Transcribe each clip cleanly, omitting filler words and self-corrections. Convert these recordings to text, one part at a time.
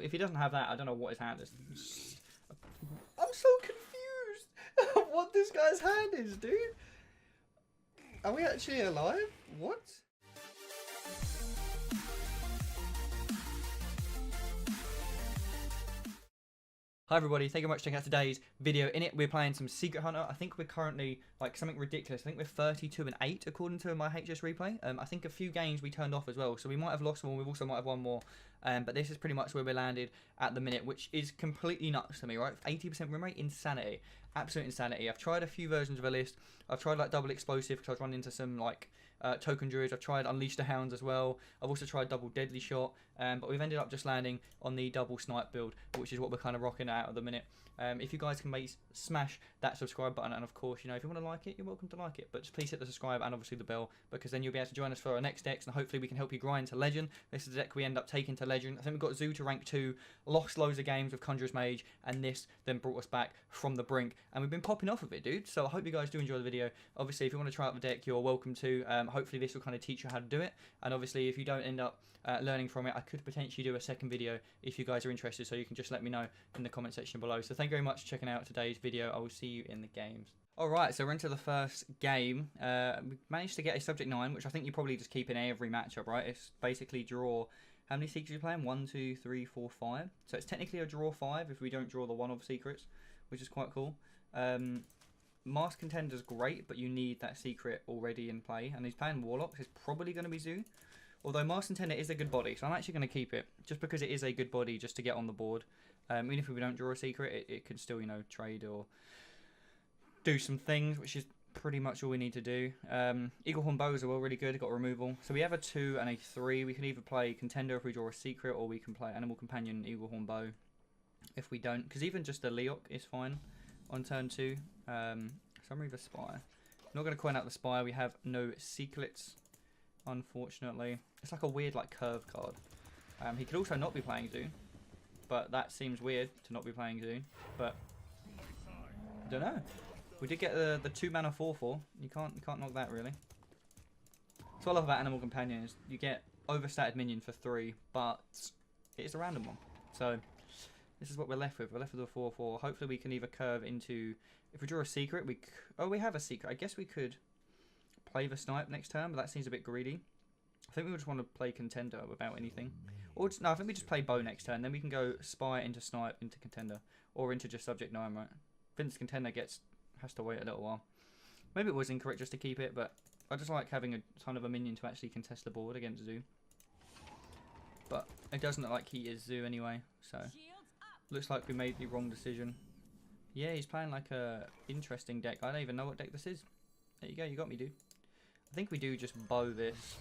If he doesn't have that, I don't know what his hand is. I'm so confused what this guy's hand is, dude. Are we actually alive? What? Hi everybody, thank you very much for checking out today's video. In it, we're playing some Secret Hunter. I think we're currently, like, something ridiculous. I think we're 32-8 according to my HS replay. I think a few games we turned off as well, so we might have lost one, we also might have won more. But this is pretty much where we landed at the minute, which is completely nuts to me, right? 80% win rate, insanity. Absolute insanity. I've tried a few versions of a list. I've tried, like, double explosive, because I was running into some, like, token druids. I've tried Unleash the Hounds as well. I've also tried double deadly shot, but we've ended up just landing on the double snipe build, which is what we're kind of rocking out at the minute. If you guys can smash that subscribe button, and of course, you know, if you want to like it, you're welcome to like it, but just please hit the subscribe and obviously the bell, because then you'll be able to join us for our next decks, and hopefully we can help you grind to legend. This is the deck we end up taking to legend. I think we've got Zoo to rank 2, lost loads of games with Conjurer's Mage, and this then brought us back from the brink, and we've been popping off of it, dude. So I hope you guys do enjoy the video. Obviously, if you want to try out the deck, you're welcome to. Hopefully this will kind of teach you how to do it, and obviously if you don't end up learning from it, I could potentially do a second video if you guys are interested, so you can just let me know in the comment section below. So thank you very much for checking out today's video. I will see you in the games. Alright, so we're into the first game. We managed to get a subject 9, which I think you probably just keep in every matchup, right? It's basically draw. How many secrets are you playing? 1, 2, 3, 4, 5. So it's technically a draw 5 if we don't draw the one of secrets, which is quite cool. Masked Contender's great, but you need that secret already in play. And he's playing Warlocks. It's probably going to be Zoo. Although Masked Contender is a good body, so I'm actually going to keep it. Just because it is a good body just to get on the board. Even if we don't draw a secret, it can still, you know, trade or do some things, which is pretty much all we need to do. Eaglehorn Bows are well really good. Got removal. So we have a 2 and a 3. We can either play Contender if we draw a secret, or we can play Animal Companion Eaglehorn Bow if we don't. Because even just a Leok is fine on turn 2. Summary of a Spy. I'm not going to coin out the Spy. We have no secrets, unfortunately. It's like a weird, like, curve card. He could also not be playing Zoo, but that seems weird to not be playing Zoo. But I don't know. We did get the 2 mana 4/4. You can't knock that really. So what I love about Animal Companion is you get overstated minion for 3, but it is a random one. So this is what we're left with. We're left with a 4/4. Hopefully we can either curve into. If we draw a secret, we have a secret. I guess we could play the snipe next turn, but that seems a bit greedy. I think we just want to play Contender without anything. Or no, I think we just play Bow next turn. Then we can go Spy into Snipe into Contender, or into just Subject 9, right? Vince Contender has to wait a little while. Maybe it was incorrect just to keep it, but I just like having a ton of a minion to actually contest the board against Zoo. But it doesn't look like he is Zoo anyway, so looks like we made the wrong decision. Yeah, he's playing like a interesting deck. I don't even know what deck this is. There you go, you got me, dude. I think we do just Bow this.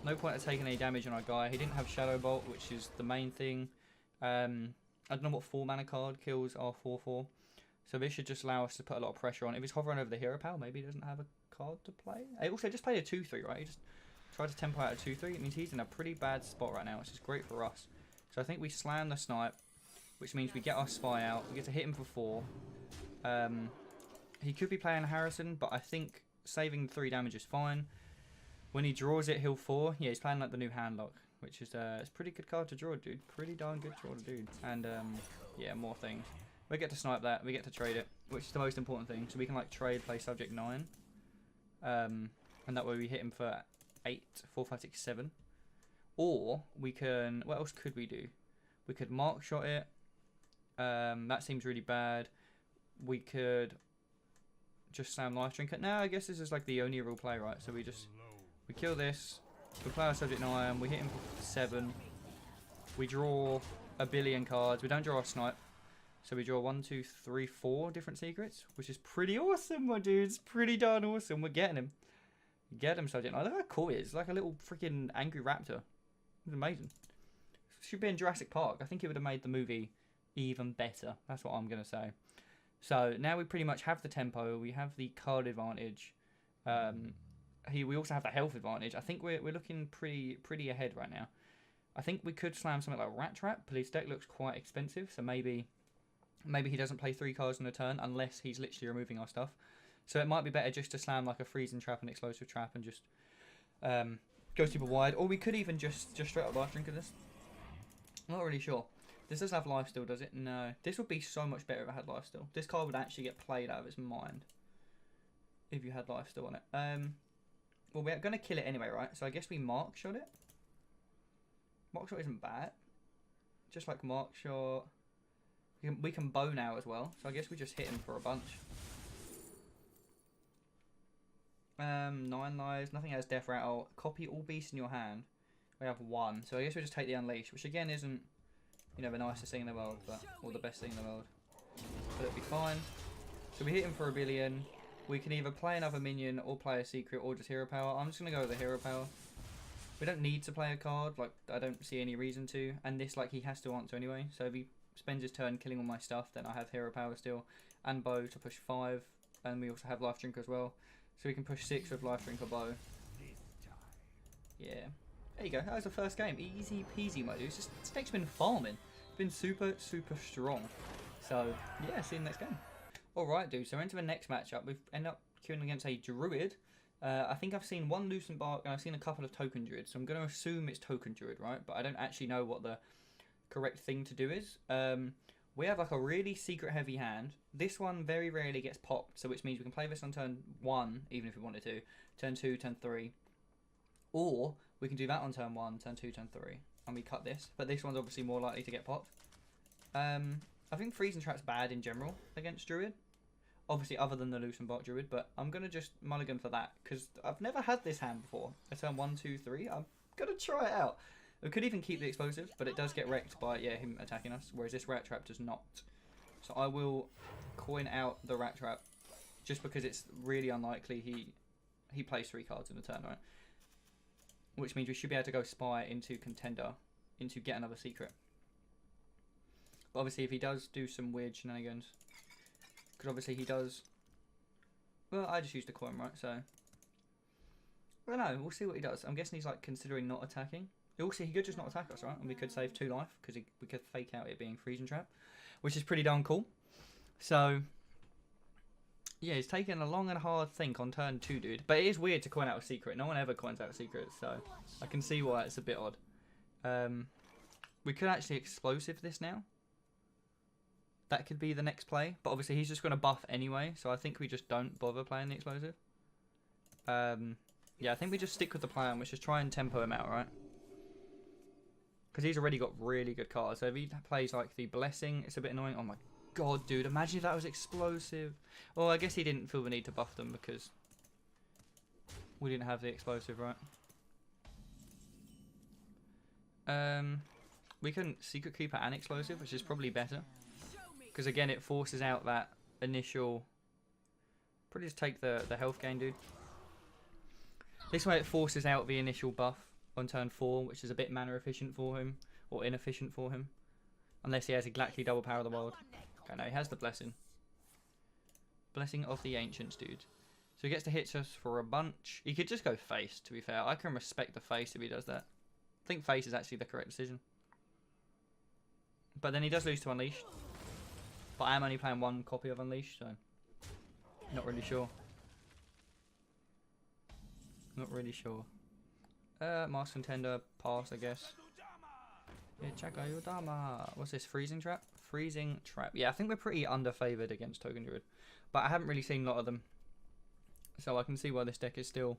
No point of taking any damage on our guy. He didn't have Shadow Bolt, which is the main thing. I don't know what 4 mana card kills our 4/4. So this should just allow us to put a lot of pressure on. If he's hovering over the Hero Pal, maybe he doesn't have a card to play. He also just played a 2/3, right? He just tried to tempo out a 2/3. It means he's in a pretty bad spot right now, which is great for us. So I think we slam the Snipe, which means we get our Spy out. We get to hit him for 4. He could be playing Harrison, but I think saving 3 damage is fine. When he draws it, he'll 4. Yeah, he's playing like the new Handlock, which is it's a pretty good card to draw, dude. Pretty darn good draw, dude. And yeah, more things. We get to snipe that. We get to trade it, which is the most important thing. So we can like trade, play Subject 9, and that way we hit him for 8, 4, 5, 6, 7. Or we can. What else could we do? We could Mark Shot it. That seems really bad. We could just slam Life Drinker. No, I guess this is like the only real play, right? So we kill this. We play our Subject 9. We hit him for 7. We draw a billion cards. We don't draw a snipe. So we draw 1, 2, 3, 4 different secrets, which is pretty awesome, my dudes. Pretty darn awesome. We're getting him. Get him, Subject 9. Look how cool he is. It's like a little freaking angry raptor. It's amazing. Should be in Jurassic Park. I think it would have made the movie even better. That's what I'm going to say. So now we pretty much have the tempo. We have the card advantage. We also have the health advantage. I think we're looking pretty ahead right now. I think we could slam something like Rat Trap, but his deck looks quite expensive. So maybe he doesn't play 3 cards in a turn unless he's literally removing our stuff. So it might be better just to slam like a Freezing Trap and Explosive Trap and just go super wide. Or we could even just straight up Life Drinker this. I'm not really sure. This does have lifesteal, does it? No. This would be so much better if it had lifesteal. This card would actually get played out of its mind if you had lifesteal on it. Well, we're going to kill it anyway, right? So I guess we mark shot it. Mark shot isn't bad. Just like mark shot. We can bow now as well. So I guess we just hit him for a bunch. 9 lives. Nothing has death rattle. Copy all beasts in your hand. We have 1. So I guess we just take the unleash, which again isn't, you know, the nicest thing in the world, but or the best thing in the world. But it'll be fine. So we hit him for a billion. We can either play another minion or play a secret or just hero power. I'm just going to go with the hero power. We don't need to play a card. Like, I don't see any reason to. And this, like, he has to answer anyway. So if he spends his turn killing all my stuff, then I have hero power still. And bow to push 5. And we also have life drink as well. So we can push 6 with life drink or bow. Yeah. There you go. That was the first game. Easy peasy, my dudes. This deck's been farming. It's been super, super strong. So, yeah, see you in the next game. Alright, dude. So into the next matchup. We've ended up queuing against a druid. I think I've seen one Lucent Bark and I've seen a couple of token druids. So I'm going to assume it's token druid, right? But I don't actually know what the correct thing to do is. We have like a really secret heavy hand. This one very rarely gets popped. So which means we can play this on turn 1, even if we wanted to. Turn 2, turn 3. Or we can do that on turn 1, turn 2, turn 3. And we cut this. But this one's obviously more likely to get popped. I think Freezing Trap's bad in general against druid. Obviously, other than the Lucent Bark Druid, but I'm going to just mulligan for that, because I've never had this hand before. I turn 1, 2, 3. I'm going to try it out. We could even keep the explosive, but it does get wrecked by, yeah, him attacking us, whereas this Rat Trap does not. So I will coin out the Rat Trap, just because it's really unlikely he plays 3 cards in a turn, right? Which means we should be able to go Spy into Contender, into Get Another Secret. But obviously, if he does do some weird shenanigans... Because obviously he does... Well, I just used a coin, right? So... I don't know. We'll see what he does. I'm guessing he's like considering not attacking. Also, he could just not attack us, right? And we could save 2 life. Because we could fake out it being Freezing Trap. Which is pretty darn cool. So... Yeah, he's taking a long and hard think on turn 2, dude. But it is weird to coin out a secret. No one ever coins out a secret. So I can see why it's a bit odd. We could actually explosive this now. That could be the next play, but obviously he's just going to buff anyway, so I think we just don't bother playing the explosive. Yeah, I think we just stick with the plan, which is try and tempo him out, right? Because he's already got really good cards, so if he plays like the Blessing, it's a bit annoying. Oh my god, dude, imagine if that was explosive. Well, I guess he didn't feel the need to buff them because we didn't have the explosive, right? We can Secret Keeper and explosive, which is probably better. Because again, it forces out that initial... Probably just take the health gain, dude. This way it forces out the initial buff on turn 4, which is a bit mana efficient for him. Or inefficient for him. Unless he has exactly double power of the world. Okay, no, he has the Blessing. Blessing of the Ancients, dude. So he gets to hit us for a bunch. He could just go face, to be fair. I can respect the face if he does that. I think face is actually the correct decision. But then he does lose to Unleashed. But I am only playing 1 copy of Unleashed, so not really sure. Not really sure. Mask Contender, pass, I guess. What's this? Freezing Trap? Freezing Trap. Yeah, I think we're pretty underfavoured against Token Druid. But I haven't really seen a lot of them. So I can see why this deck is still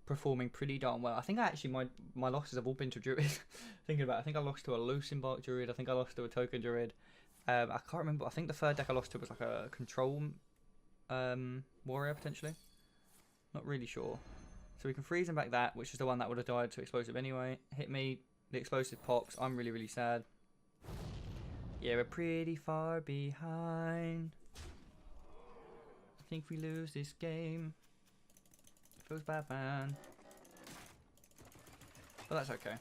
performing pretty darn well. I think actually my losses have all been to Druid. Thinking about it, I think I lost to a Lucent Bark Druid. I think I lost to a Token Druid. I can't remember. I think the third deck I lost to was like a Control Warrior, potentially. Not really sure. So we can freeze him back that, which is the one that would have died to Explosive anyway. Hit me. The Explosive pops. I'm really, really sad. Yeah, we're pretty far behind. I think we lose this game. Feels bad, man. But that's okay.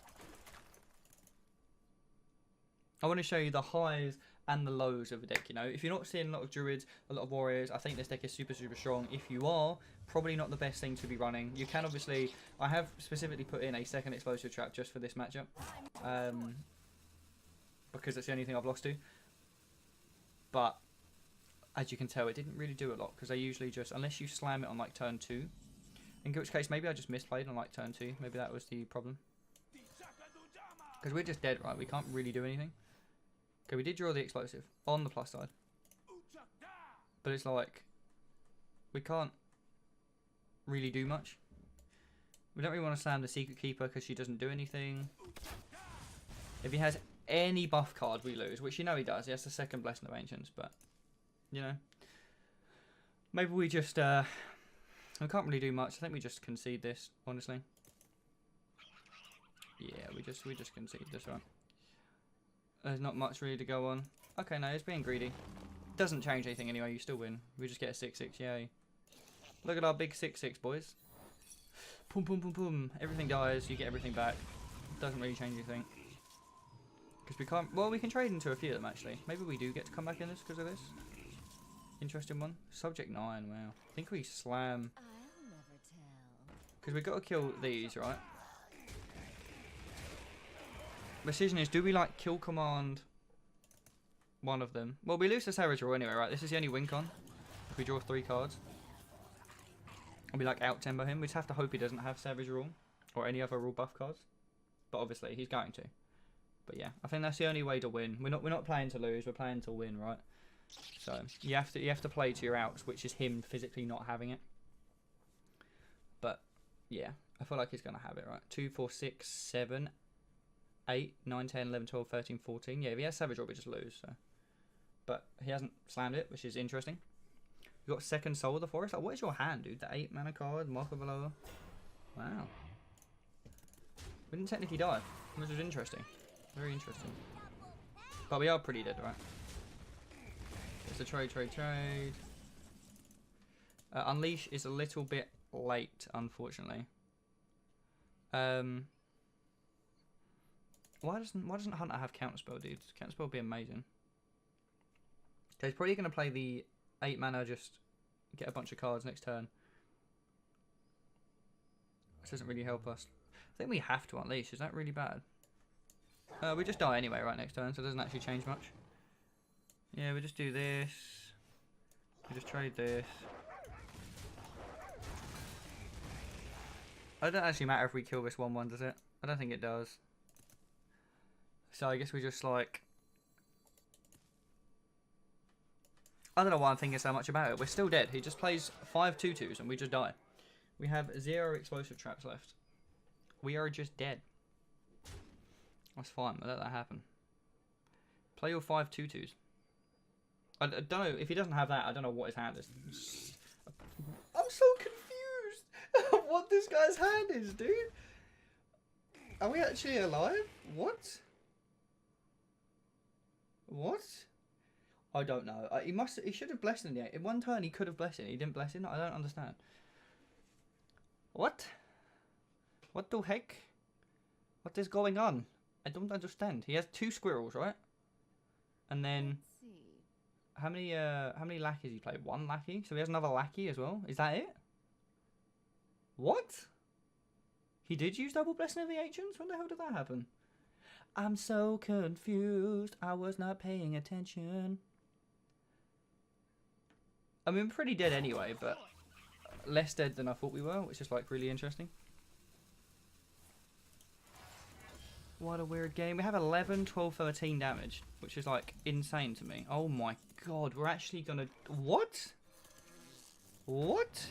I want to show you the highs and the lows of the deck, you know. If you're not seeing a lot of Druids, a lot of Warriors, I think this deck is super, super strong. If you are, probably not the best thing to be running. You can obviously... I have specifically put in a second Explosive Trap just for this matchup. Because it's the only thing I've lost to. But, as you can tell, it didn't really do a lot. Because I usually just... Unless you slam it on, like, turn 2. In which case, maybe I just misplayed on, like, turn 2. Maybe that was the problem. Because we're just dead, right? We can't really do anything. Okay, we did draw the explosive on the plus side. But it's like, we can't really do much. We don't really want to slam the Secret Keeper because she doesn't do anything. If he has any buff card, we lose, which you know he does. He has the second Blessing of Ancients, but, you know. Maybe we just, we can't really do much. I think we just concede this, honestly. Yeah, we just concede this, right? There's not much really to go on. Okay, no, it's being greedy. Doesn't change anything anyway, you still win. We just get a 6-6, yay. Look at our big 6-6, boys. Boom, boom, boom, boom. Everything dies, you get everything back. Doesn't really change anything. Because we can't... Well, we can trade into a few of them, actually. Maybe we do get to come back in this because of this. Interesting one. Subject 9, wow. I think we slam... Because we've got to kill these, right? The decision is, do we, like, kill command one of them? Well, we lose the Savage Roar anyway, right? This is the only win con. If we draw 3 cards. And we, like, out-tempo him. We just have to hope he doesn't have Savage Roar. Or any other rule buff cards. But obviously, he's going to. But yeah, I think that's the only way to win. We're not playing to lose, we're playing to win, right? So, you have to play to your outs, which is him physically not having it. But, yeah. I feel like he's going to have it, right? 2, 4, 6, 7... 8, 9, 10, 11, 12, 13, 14. Yeah, if he has Savage Roar, we just lose. So. But he hasn't slammed it, which is interesting. We've got second Soul of the Forest. Like, what is your hand, dude? The 8 mana card, Mark of Aloha. Wow. We didn't technically die, which was interesting. Very interesting. But we are pretty dead, right? It's a trade. Unleash is a little bit late, unfortunately. Why doesn't Hunter have Counterspell, dude? Counterspell would be amazing. Okay, he's probably going to play the 8 mana, just get a bunch of cards next turn. This doesn't really help us. I think we have to Unleash. Is that really bad? We just die anyway, right, next turn, so it doesn't actually change much. Yeah, we just do this. We just trade this. It doesn't actually matter if we kill this 1-1, does it? I don't think it does. So I guess we just like... I don't know why I'm thinking so much about it. We're still dead. He just plays 5 2/2s and we just die. We have 0 explosive traps left. We are just dead. That's fine. I'll let that happen. Play your 5 2/2s. I don't know. If he doesn't have that, I don't know what his hand is. I'm so confused what this guy's hand is, dude. Are we actually alive? What? What? I don't know. He should have blessed in the 8. In one turn he could have blessed it. He didn't bless it. I don't understand. What? What the heck? What is going on? I don't understand. He has 2 squirrels, right? And then how many lackeys he played? 1 lackey. So he has another lackey as well. Is that it? What? He did use double blessing of the ancients? When the hell did that happen? I'm so confused. I was not paying attention. I mean, we're pretty dead anyway, but less dead than I thought we were, which is like really interesting. What a weird game. We have 11, 12, 13 damage, which is like insane to me. Oh my god, we're actually gonna... What? What?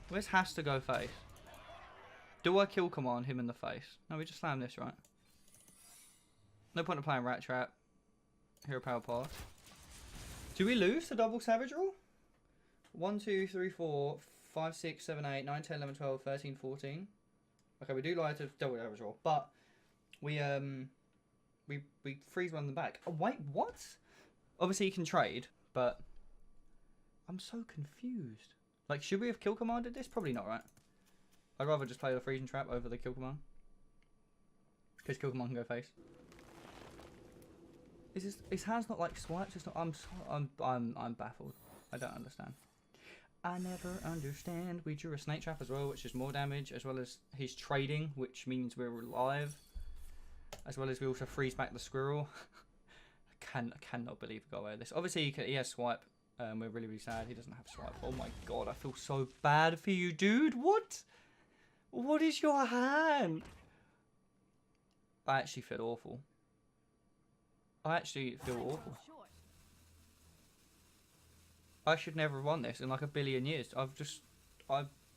This has to go face. Do I kill command him in the face? No, we just slam this, right? No point in playing Rat Trap. Hero Power Pass. Do we lose the double Savage Roar? 1, 2, 3, 4, 5, 6, 7, 8, 9, 10, 11, 12, 13, 14. Okay, we do lie to double Savage Roar, but we freeze one in the back. Oh, wait, what? Obviously you can trade, but I'm so confused. Like, should we have kill commanded this? Probably not, right? I'd rather just play the freezing trap over the kill command. Because kill command can go face. Is his hand's not like swipes? It's not. I'm baffled. I don't understand. I never understand. We drew a snake trap as well, which is more damage, as well as he's trading, which means we're alive. As well as we also freeze back the squirrel. I cannot believe we got away with this. Obviously he has swipe. We're really, really sad. He doesn't have swipe. Oh my god, I feel so bad for you, dude. What? What is your hand? I actually feel awful. I actually feel awful. I should never have won this in like a billion years.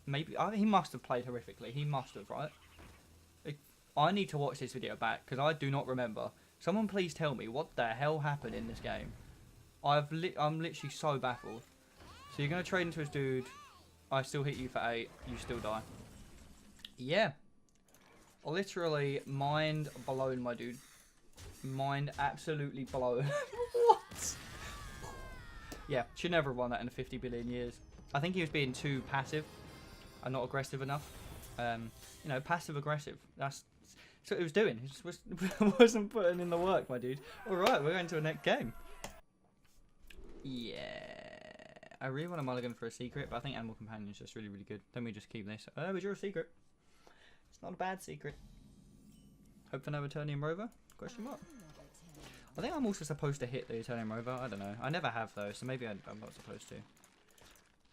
He must have played horrifically. He must have, right? I need to watch this video back because I do not remember. Someone please tell me what the hell happened in this game. I'm literally so baffled. So you're going to trade into his dude. I still hit you for 8. You still die. Yeah. Literally mind blown, my dude. Mind absolutely blown. What? Yeah, should never have won that in 50 billion years. I think he was being too passive and not aggressive enough. You know, passive aggressive. That's what he was doing. He just wasn't putting in the work, my dude. Alright, we're going to a next game. Yeah. I really want a mulligan for a secret, but I think Animal Companion is just really, really good. Then we just keep this. Oh, we drew a secret. It's not a bad secret. Hope for no Eternium Rover? Question mark. I think I'm also supposed to hit the Eternium Rover. I don't know. I never have though, so maybe I'm not supposed to.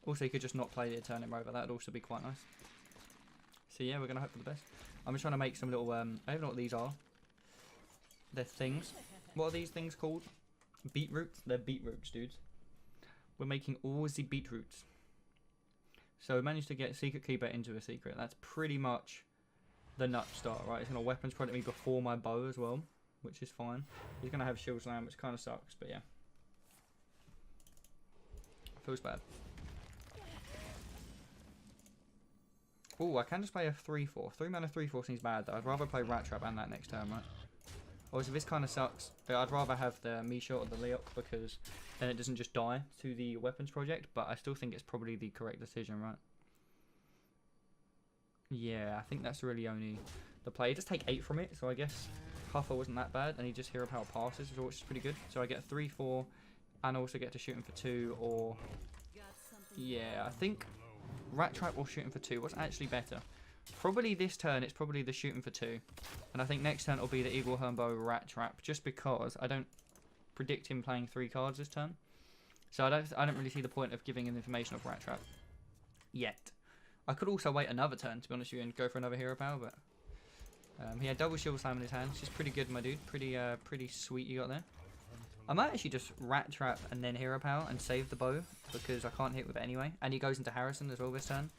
Also, you could just not play the Eternium Rover. That would also be quite nice. So yeah, we're going to hope for the best. I'm just trying to make some little, I don't know what these are. They're things. What are these things called? Beetroots? They're beetroots, dudes. We're making all the beetroots. So we managed to get Secret Keeper into a secret. That's pretty much the nut start, right? It's going to weapons credit me before my bow as well, which is fine. He's going to have shield slam, which kind of sucks, but yeah. Feels bad. Oh, I can just play a 3/4. 3 mana 3/4 seems bad though. I'd rather play Rat Trap and that next turn, right? Also, this kind of sucks. I'd rather have the Misha or the Leok because then it doesn't just die to the weapons project, but I still think it's probably the correct decision, right? Yeah, I think that's really only the play. Just take 8 from it, so I guess Huffer wasn't that bad, and he just hero power passes, which is pretty good. So I get a 3/4, and I also get to shoot him for 2, or... Yeah, I think Rat Trap or shooting for 2. What's actually better? Probably this turn, it's probably the shooting for 2. And I think next turn it'll be the Eagle Hermbow Rat Trap, just because I don't predict him playing 3 cards this turn. So I don't really see the point of giving him information of Rat Trap yet. I could also wait another turn, to be honest with you, and go for another hero power, but he had double shield slam in his hand, which is pretty good, my dude. Pretty sweet you got there. I might actually just Rat Trap and then hero power and save the bow, because I can't hit with it anyway. And he goes into Harrison as well this turn.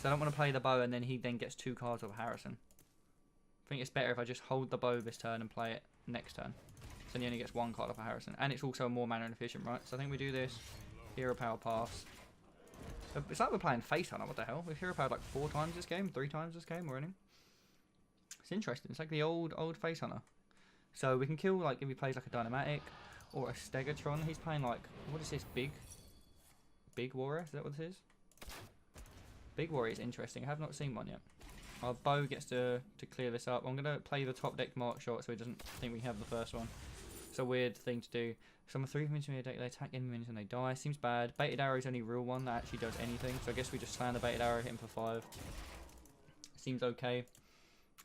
So I don't want to play the bow and then he then gets 2 cards of Harrison. I think it's better if I just hold the bow this turn and play it next turn. So then he only gets 1 card of Harrison. And it's also more mana efficient, right? So I think we do this. Hero power pass. It's like we're playing Face Hunter, what the hell? We've hero powered like 4 times this game, 3 times this game already. It's interesting. It's like the old Face Hunter. So we can kill like if he plays like a Dynamatic or a Stegatron. He's playing like, what is this? Big Warrior? Is that what this is? Big Warrior is interesting. I have not seen one yet. Our bow gets to clear this up. I'm going to play the top deck mark shot so he doesn't think we have the first one. It's a weird thing to do. Summon 3 minions in your deck, they attack enemy minions and they die. Seems bad. Baited Arrow is the only real one that actually does anything. So I guess we just slam the Baited Arrow, hit him for 5. Seems okay.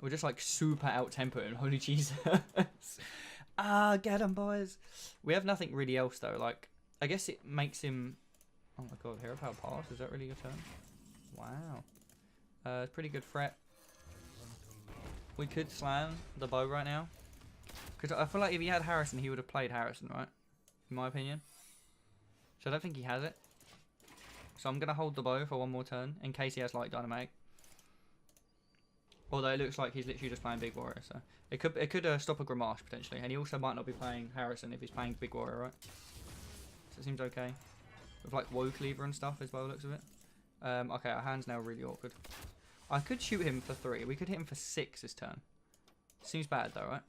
We're just like super out-tempo and holy Jesus. Get him, boys. We have nothing really else though. Like, I guess it makes him... Oh my god, hero power pass? Is that really your turn? Wow. Pretty good threat. We could slam the bow right now. Because I feel like if he had Harrison, he would have played Harrison, right? In my opinion. So I don't think he has it. So I'm going to hold the bow for 1 more turn in case he has like Dynamatic. Although it looks like he's literally just playing Big Warrior. So it could stop a Grimace potentially. And he also might not be playing Harrison if he's playing Big Warrior, right? So it seems okay. With like Woe Cleaver and stuff as well, looks of it. Okay, our hand's now really awkward. I could shoot him for 3. We could hit him for 6 this turn. Seems bad though, right?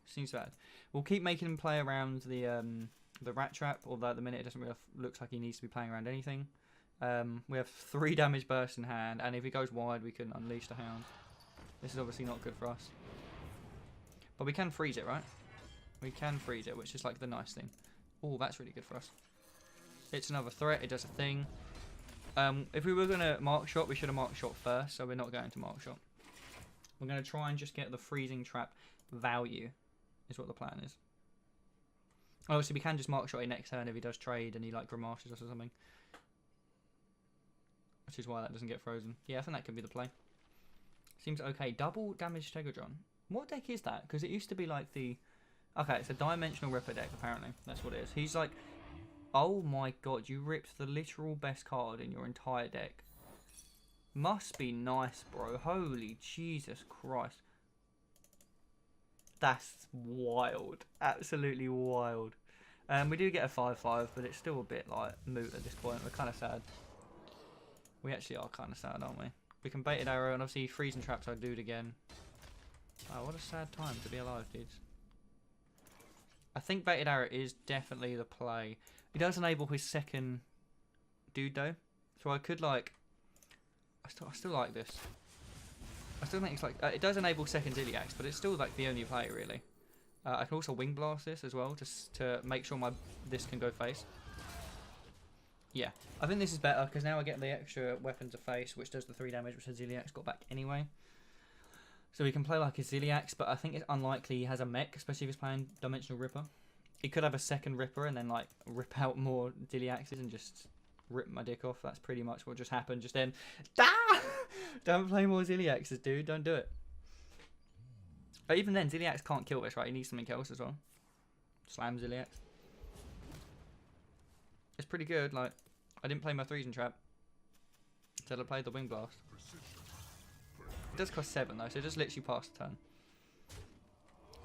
Seems bad. We'll keep making him play around the Rat Trap, although at the minute it doesn't really looks like he needs to be playing around anything. We have 3 damage bursts in hand, and if he goes wide, we can unleash the Hound. This is obviously not good for us. But we can freeze it, right? We can freeze it, which is like the nice thing. Oh, that's really good for us. It's another threat. It does a thing. If we were going to Mark Shot, we should have Mark Shot first, so we're not going to Mark Shot. We're going to try and just get the freezing trap value, is what the plan is. Obviously, we can just Mark Shot it next turn if he does trade and he like Grimaces us or something. Which is why that doesn't get frozen. Yeah, I think that could be the play. Seems okay. Double damage Stegodron. What deck is that? Because it used to be like the Okay, it's a dimensional Ripper deck, apparently. That's what it is. He's like, oh my god, you ripped the literal best card in your entire deck. Must be nice, bro. Holy Jesus Christ. That's wild. Absolutely wild. We do get a 5/5, but it's still a bit like moot at this point. We're kind of sad. We actually are kind of sad, aren't we? We can baited arrow and obviously freezing traps our dude again. Oh, what a sad time to be alive, dudes. I think baited arrow is definitely the play. It does enable his second dude though, so I could like. I still like this. I still think it's like it does enable second Ziliax, but it's still like the only play really. I can also wing blast this as well, just to make sure this can go face. Yeah, I think this is better because now I get the extra weapon to face, which does the 3 damage, which the Ziliax got back anyway. So we can play like a Ziliax, but I think it's unlikely he has a mech, especially if he's playing Dimensional Ripper. He could have a second Ripper and then like rip out more Ziliaxes and just rip my dick off. That's pretty much what just happened just then. Ah! Don't play more Ziliaxes, dude. Don't do it. But even then, Ziliax can't kill this, right? He needs something else as well. Slam Ziliax. It's pretty good. Like, I didn't play my freezing trap until I played the wing blast. It does cost 7 though, so it just literally passed the turn.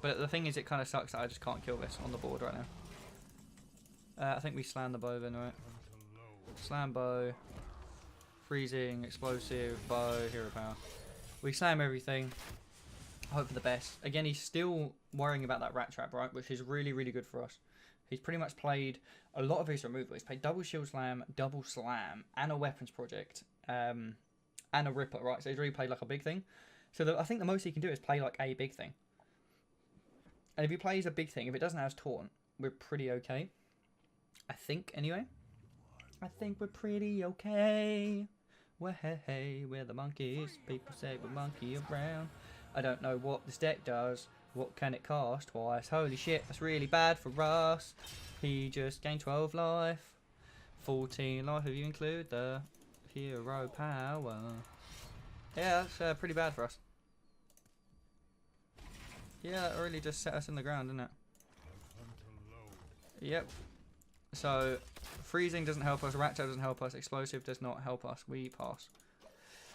But the thing is, it kind of sucks that I just can't kill this on the board right now. I think we slam the bow then, right? Slam bow, freezing, explosive, bow, hero power. We slam everything. Hope for the best. Again, he's still worrying about that rat trap, right? Which is really, really good for us. He's pretty much played a lot of his removal. He's played double shield slam, double slam, and a weapons project, and a ripper, right? So he's really played like a big thing. So I think the most he can do is play like a big thing. And if he plays a big thing, if it doesn't have taunt, we're pretty okay. I think, anyway. I think we're pretty okay. Well, hey, we're the monkeys. People say we're monkey around. I don't know what this deck does. What can it cast twice? Holy shit, that's really bad for us. He just gained 12 life. 14 life if you include the hero power. Yeah, that's pretty bad for us. Yeah, that really just set us in the ground, didn't it? Yep. So, freezing doesn't help us, raptor doesn't help us, explosive does not help us. We pass.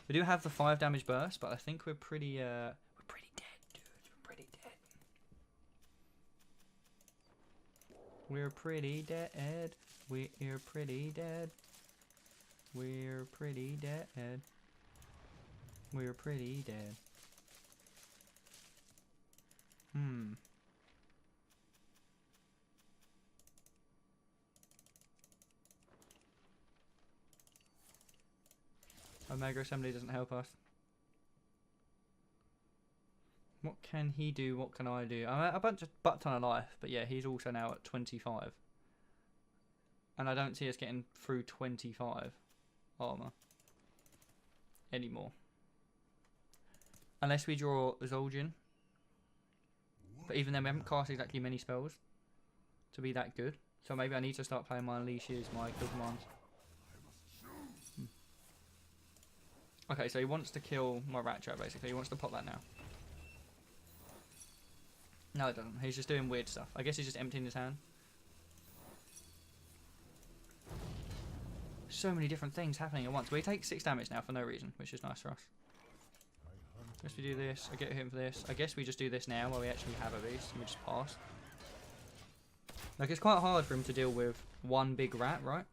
We do have the 5 damage burst, but I think we're pretty dead, dudes. We're pretty dead. We're pretty dead. We're pretty dead. We're pretty dead. We're pretty dead. Omega Assembly doesn't help us. What can he do? What can I do? I'm at a butt ton of life, but yeah, he's also now at 25. And I don't see us getting through 25 armor anymore. Unless we draw Zoljan. But even then, we haven't cast exactly many spells to be that good. So maybe I need to start playing my unleashes, my kill commands. Okay, so he wants to kill my rat trap, basically. He wants to pop that now. No, it doesn't. He's just doing weird stuff. I guess he's just emptying his hand. So many different things happening at once. We take 6 damage now for no reason, which is nice for us. I guess we do this. I get him for this. I guess we just do this now while we actually have a beast and we just pass. Like, it's quite hard for him to deal with one big rat, right?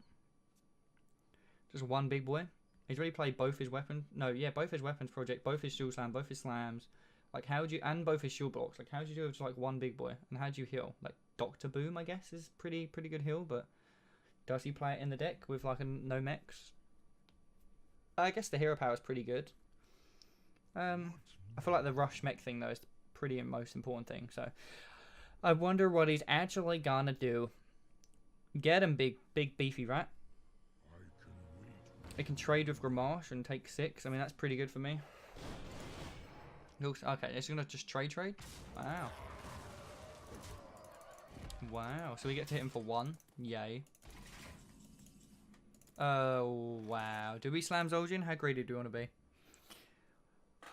Just one big boy. He's already played both his weapons. No, yeah, both his weapons project, both his shield slam, both his slams. Like, how do you... And both his shield blocks. Like, how do you do with just, like, one big boy? And how do you heal? Like, Dr. Boom, I guess, is pretty good heal, but... Does he play it in the deck with, like, no mechs? I guess the hero power is pretty good. I feel like the rush mech thing, though, is the pretty most important thing, so... I wonder what he's actually gonna do. Get him, big beefy rat. It can trade with Gramash and take 6. I mean, that's pretty good for me. Okay, it's gonna just trade. Wow. Wow. So we get to hit him for 1. Yay. Oh, wow. Do we slam Zoljan? How greedy do we want to be?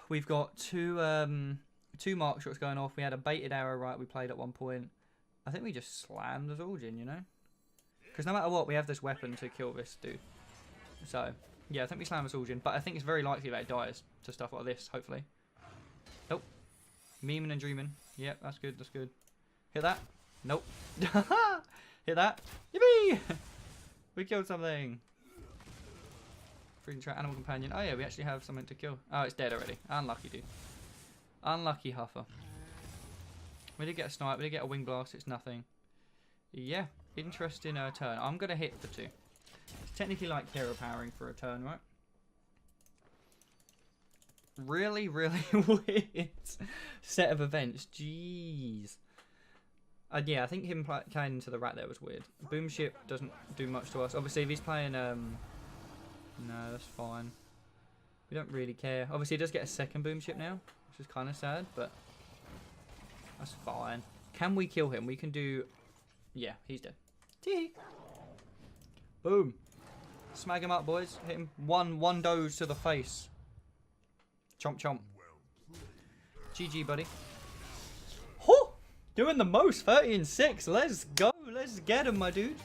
We've got two mark shots going off. We had a baited arrow, right, we played at one point. I think we just slam the Zul'jin, you know? Because no matter what, we have this weapon to kill this dude. So, yeah, I think we slam the Zul'jin. But I think it's very likely that it dies to stuff like this, hopefully. Nope. Memeing and dreaming. Yep, that's good, that's good. Hit that. Nope. Hit that. Yippee! We killed something. Freaking track animal companion. Oh yeah, we actually have something to kill. Oh, it's dead already. Unlucky, dude. Unlucky Huffer. We did get a snipe. We did get a wing blast. It's nothing. Yeah, interesting turn. I'm going to hit for 2. It's technically like hero powering for a turn, right? Really, really weird set of events. Jeez. Yeah, I think him playing into the rat there was weird. Boom ship doesn't do much to us. Obviously, if he's playing... No, that's fine. We don't really care. Obviously, he does get a second boom ship now, which is kind of sad, but that's fine. Can we kill him? We can do... Yeah, he's dead. Tee. Boom. Smag him up, boys. Hit him. One doge to the face. Chomp, chomp. GG, buddy. Doing the most, 30 and 6. Let's go. Let's get him, my dude.